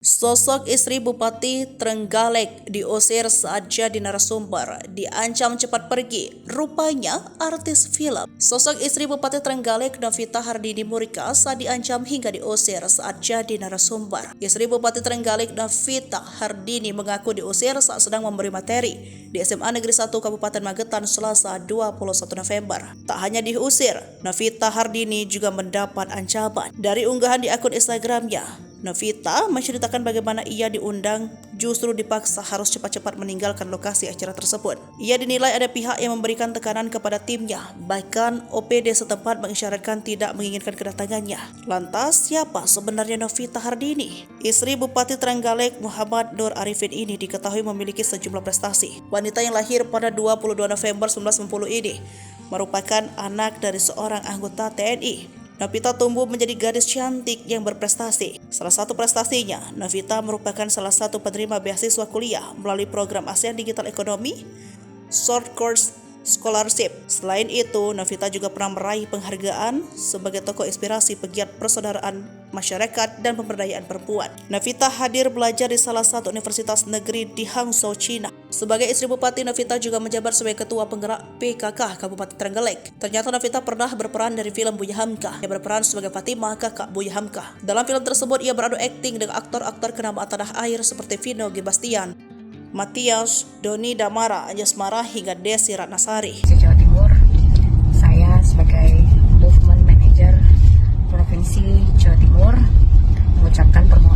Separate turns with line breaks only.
Sosok istri Bupati Trenggalek diusir saat jadi narasumber, diancam cepat pergi. Rupanya artis film. Sosok istri Bupati Trenggalek Novita Hardini Murika saat diancam hingga diusir saat jadi narasumber. Istri Bupati Trenggalek Novita Hardini mengaku diusir saat sedang memberi materi di SMA Negeri 1 Kabupaten Magetan Selasa 21 November. Tak hanya diusir, Novita Hardini juga mendapat ancaman. Dari unggahan di akun Instagramnya, Novita menceritakan bagaimana ia diundang justru dipaksa harus cepat-cepat meninggalkan lokasi acara tersebut. Ia dinilai ada pihak yang memberikan tekanan kepada timnya, bahkan OPD setempat mengisyaratkan tidak menginginkan kedatangannya. Lantas siapa sebenarnya Novita Hardini? Istri Bupati Trenggalek Muhammad Nur Arifin ini diketahui memiliki sejumlah prestasi. Wanita yang lahir pada 22 November 1990 ini merupakan anak dari seorang anggota TNI. Novita tumbuh menjadi gadis cantik yang berprestasi. Salah satu prestasinya, Novita merupakan salah satu penerima beasiswa kuliah melalui program ASEAN Digital Economy Short Course Scholarship. Selain itu, Novita juga pernah meraih penghargaan sebagai tokoh inspirasi pegiat persaudaraan masyarakat dan pemberdayaan perempuan. Novita hadir belajar di salah satu universitas negeri di Hangzhou, China. Sebagai istri bupati, Novita juga menjabat sebagai ketua penggerak PKK Kabupaten Trenggalek. Ternyata Novita pernah berperan dari film Buya Hamka. Ia berperan sebagai Fatimah, kakak Buya Hamka. Dalam film tersebut, ia beradu akting dengan aktor-aktor kenamaan tanah air seperti Vino G. Bastian, Matias, Doni Damara, Anjasmara, hingga Desi Ratnasari.
Jawa Timur, saya sebagai Movement Manager Provinsi Jawa Timur mengucapkan permohonan